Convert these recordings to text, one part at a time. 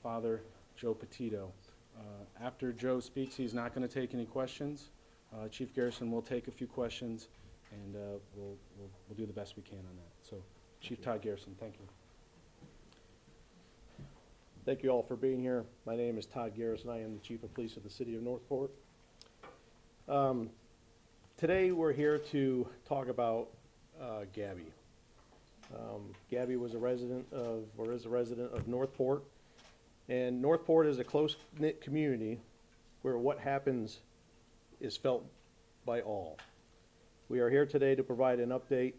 Father, Joe Petito. After Joe speaks, he's not going to take any questions. Chief Garrison will take a few questions, and we'll do the best we can on that. So, Chief Todd Garrison, thank you. Thank you all for being here. My name is Todd Garrison. I am the Chief of Police of the City of Northport. Today we're here to talk about Gabby. Gabby was a resident of, or is a resident of Northport. And Northport is a close-knit community where what happens is felt by all. We are here today to provide an update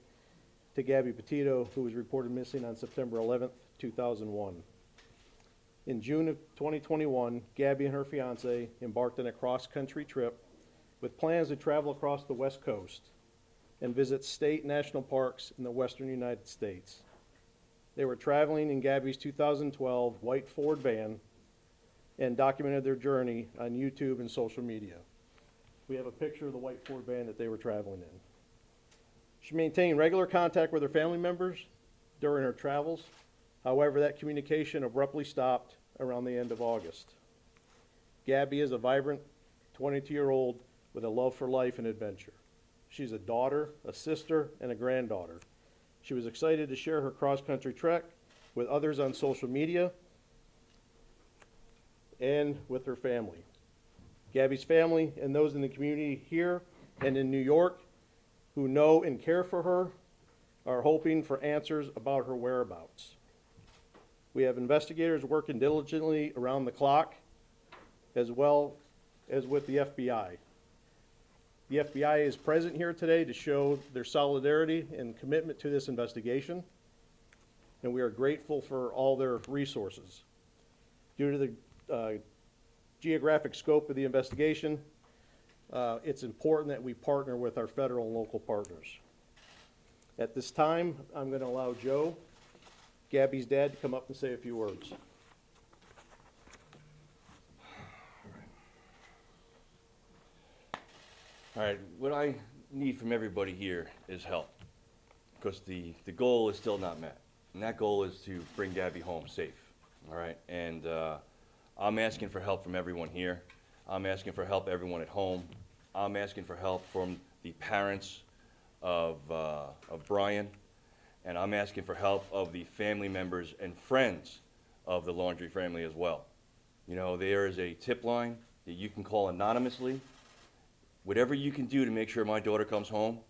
to Gabby Petito, who was reported missing on September 11th, 2001. In June of 2021, Gabby and her fiance embarked on a cross-country trip with plans to travel across the West Coast and visit state national parks in the western United States. They were traveling in Gabby's 2012 white Ford van and documented their journey on YouTube and social media. We have a picture of the white Ford van that they were traveling in. She maintained regular contact with her family members during her travels. However, that communication abruptly stopped around the end of August. Gabby is a vibrant 22-year-old with a love for life and adventure. She's a daughter, a sister, and a granddaughter. She was excited to share her cross-country trek with others on social media and with her family. Gabby's family and those in the community here and in New York who know and care for her are hoping for answers about her whereabouts. We have investigators working diligently around the clock, as well as with the FBI. The FBI is present here today to show their solidarity and commitment to this investigation, and we are grateful for all their resources. Due to the geographic scope of the investigation, it's important that we partner with our federal and local partners. At this time, I'm going to allow Joe, Gabby's dad, to come up and say a few words. All right, what I need from everybody here is help, because the goal is still not met, and that goal is to bring Gabby home safe, all right? And I'm asking for help from everyone here. I'm asking for help everyone at home. I'm asking for help from the parents of Brian, and I'm asking for help of the family members and friends of the Laundrie family as well. You know, there is a tip line that you can call anonymously. Whatever you can do to make sure my daughter comes home,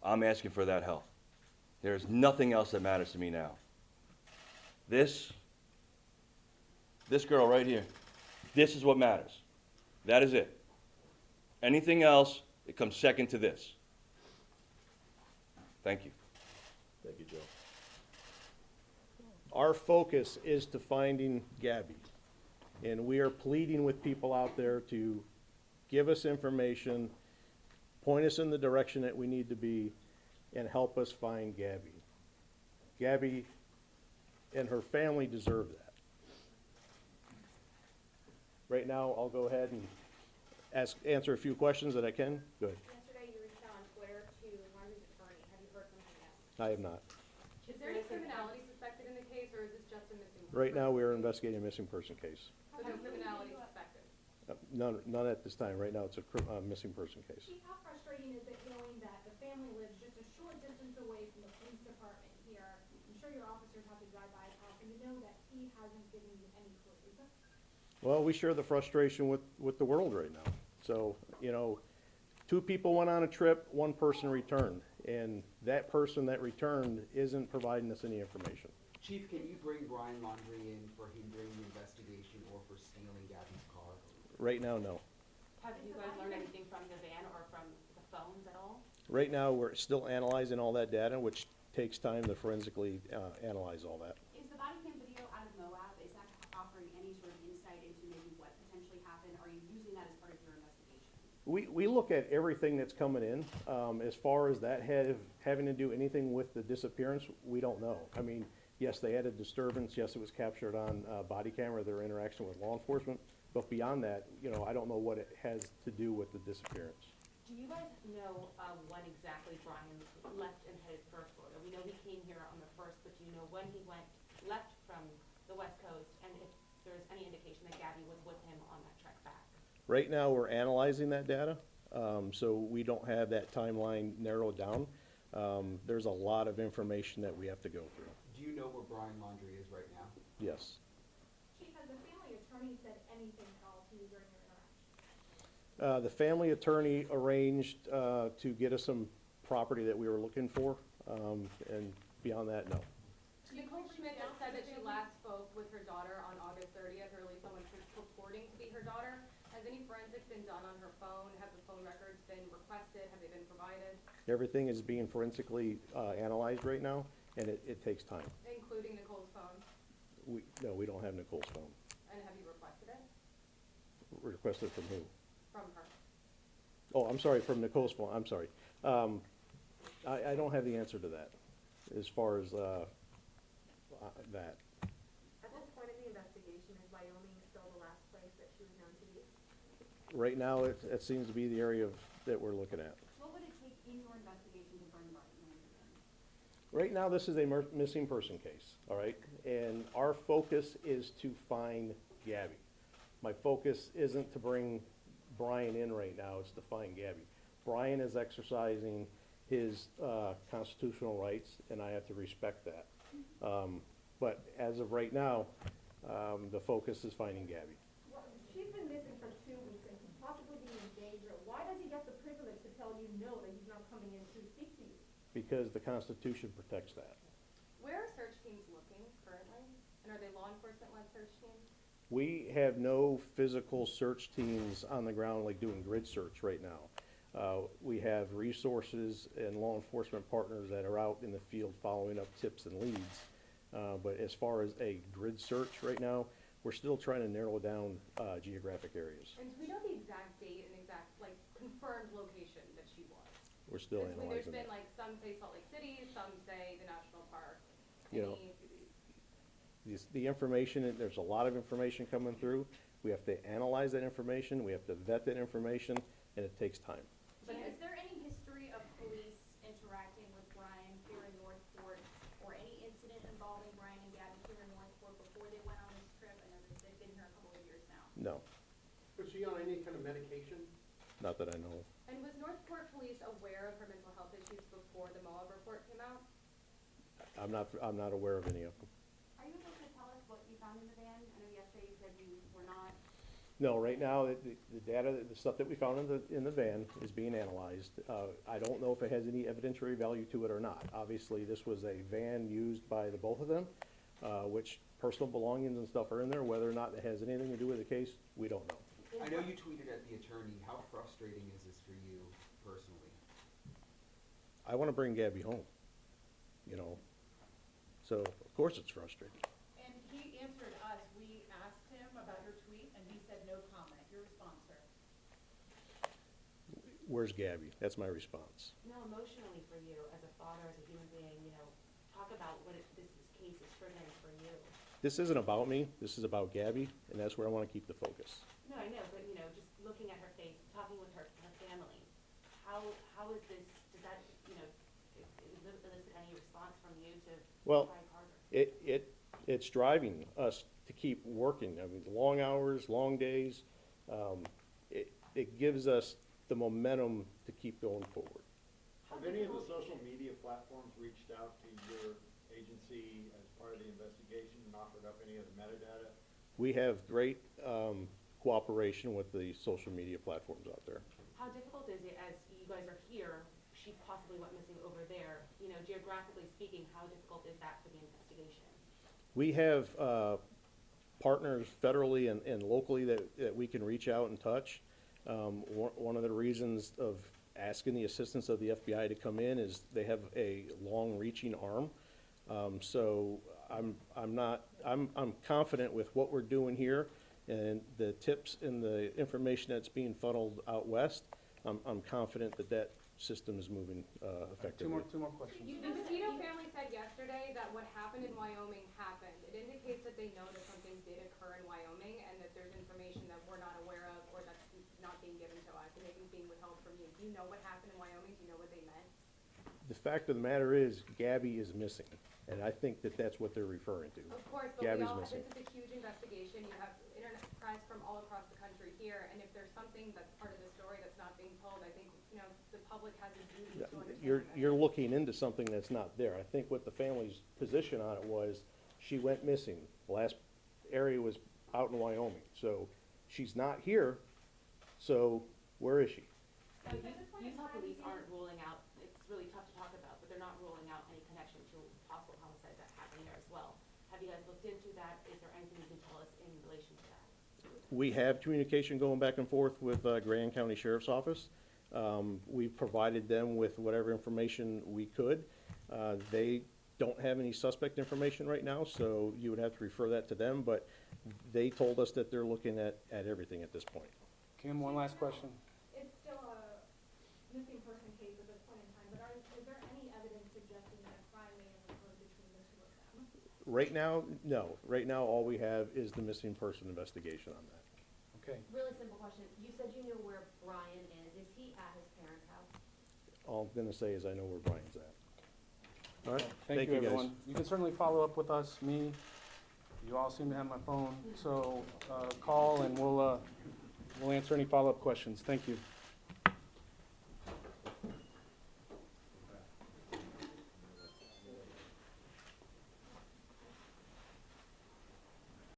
I'm asking for that help. There's nothing else that matters to me now. This girl right here, this is what matters. That is it. Anything else, it comes second to this. Thank you. Thank you, Joe. Our focus is to finding Gabby, and we are pleading with people out there to give us information, point us in the direction that we need to be, and help us find Gabby. Gabby and her family deserve that. Right now, I'll go ahead and answer a few questions that I can. Go ahead. Yesterday, you reached out on Twitter to Laundrie's attorney. Have you heard from him yet? I have not. Is there any criminality suspected in the case, or is this just a missing person? Right now, we are investigating a missing person case. So no criminality suspected? None at this time. Right now, it's a missing person case. Chief, how frustrating is it knowing that the family lives just a short distance away from the police department here? I'm sure your officers have to drive by his house, and to know that he hasn't given you any clues. Well, we share the frustration with the world right now. So, you know, 2 people went on a trip, 1 person returned, and that person that returned isn't providing us any information. Chief, can you bring Brian Laundrie in for hindering the investigation or for stealing Gabby's car? Right now, no. Have you guys learned anything from the van or from the phones at all? Right now, we're still analyzing all that data, which takes time to forensically analyze all that. Is the body cam video out of Moab, is that offering any sort of insight into maybe what potentially happened? Are you using that as part of your investigation? We look at everything that's coming in. As far as that having to do anything with the disappearance, we don't know. I mean, yes, they had a disturbance. Yes, it was captured on body camera, their interaction with law enforcement. But beyond that, you know, I don't know what it has to do with the disappearance. Do you guys know when exactly Brian left and headed for Florida? We know he came here on the 1st, but do you know when he left from the West Coast and was with him on that trek back? Right now, we're analyzing that data, so we don't have that timeline narrowed down. There's a lot of information that we have to go through. Do you know where Brian Laundrie is right now? Yes. Chief, has the family attorney said anything at all to you during your interaction? The family attorney arranged to get us some property that we were looking for, and beyond that, no. Nicole Schmidt has said that she last spoke with her daughter on August 30th, or at least someone purporting to be her daughter. Has any forensics been done on her phone? Have the phone records been requested? Have they been provided? Everything is being forensically analyzed right now, and it takes time. Including Nicole's phone? No, we don't have Nicole's phone. And have you requested it Requested from who? from her? Oh, I'm sorry, from Nicole's phone, I'm sorry. I don't have the answer to that, as far as that. At this point in the investigation, is Wyoming still the last place that she was known to be? Right now, it seems to be the area that we're looking at. What would it take in your investigation to bring Brian Laundrie in? Right now, this is a missing person case, all right? And our focus is to find Gabby. My focus isn't to bring Brian in right now, it's to find Gabby. Brian is exercising his constitutional rights, and I have to respect that. But as of right now, the focus is finding Gabby. Well, she's been missing for 2 weeks and could possibly be in danger. Why does he get the privilege to tell you no, that he's not coming in to speak to you? Because the Constitution protects that. Where are search teams looking currently? And are they law enforcement-led search teams? We have no physical search teams on the ground like doing grid search right now. We have resources and law enforcement partners that are out in the field following up tips and leads. But as far as a grid search right now, we're still trying to narrow down geographic areas. And do we know the exact date and exact, like, confirmed location that she was? We're still 'Cause, analyzing there's been, that. like, some say Salt Lake City, some say the national park. You know, Any- The information, there's a lot of information coming through. We have to analyze that information, we have to vet that information, and it takes time. But Chief, is there any history of police interacting with Brian here in Northport, or any incident involving Brian and Gabby here in Northport before they went on this trip? I know that they've been here a couple of years now. No, Was she on any kind of medication? not that I know of. And was Northport Police aware of her mental health issues before the Moab report came out? I'm not aware of any of them. Are you able to tell us what you found in the van? I know yesterday you said you were not. No, right now, the data, the stuff that we found in the van is being analyzed. I don't know if it has any evidentiary value to it or not. Obviously, this was a van used by the both of them, which personal belongings and stuff are in there. Whether or not it has anything to do with the case, we don't know. I know you tweeted at the attorney. How frustrating is this for you personally? I want to bring Gabby home, you know, so of course it's frustrating. And he answered us, we asked him about your tweet, and he said no comment. Your response, sir? Where's Gabby? That's my response. No, emotionally for you, as a father, as a human being, talk about what this case is triggering for you. This isn't about me, this is about Gabby, and that's where I want to keep the focus. No, I know, but, just looking at her face, talking with her family, how is this, does that, elicit any response from you to Well, try harder? It's driving us to keep working. I mean, long hours, long days. It gives us the momentum to keep going forward. Have any of the social media platforms reached out to your agency as part of the investigation and offered up any of the metadata? We have great cooperation with the social media platforms out there. How difficult is it, as you guys are here, she possibly went missing over there, geographically speaking, how difficult is that for the investigation? We have partners federally and locally that we can reach out and touch. One of the reasons of asking the assistance of the FBI to come in is they have a long-reaching arm. So I'm confident with what we're doing here and the tips and the information that's being funneled out west. I'm confident that system is moving effectively. Two more questions. The Petito family said yesterday that what happened in Wyoming happened. It indicates that they know that something did occur in Wyoming and that there's information that we're not aware of or that's not being given to us and maybe being withheld from you. Do you know what happened in Wyoming? Do you know what they meant? The fact of the matter is, Gabby is missing. And I think that that's what they're referring to. Of course, but we Gabby's all, missing. this is a huge investigation, you have internet press from all across the country here, and if there's something that's part of the story that's not being told, I think, you know, the public has a duty to understand that. You're looking into something that's not there. I think what the family's position on it was, she went missing. The last area was out in Wyoming, so she's not here, so where is she? So Utah police aren't ruling out, it's really tough to talk about, but they're not ruling out any connection to possible homicide that happened there as well. Have you guys looked into that? Is there anything you can tell us in relation to that? We have communication going back and forth with Grand County Sheriff's Office. We provided them with whatever information we could. They don't have any suspect information right now, so you would have to refer that to them, but they told us that they're looking at everything at this point. Kim, one last question. It's still a missing person case at this point in time, but is there any evidence suggesting that a crime may have occurred between the two of them? Right now, no. Right now, all we have is the missing person investigation on that. Okay. Really simple question. You said you knew where Brian is. Is he at his parents' house? All I'm gonna say is I know where Brian's at. All right, Thank you, guys. everyone. You can certainly follow up with us, me. You all seem to have my phone, so call and we'll answer any follow-up questions. Thank you.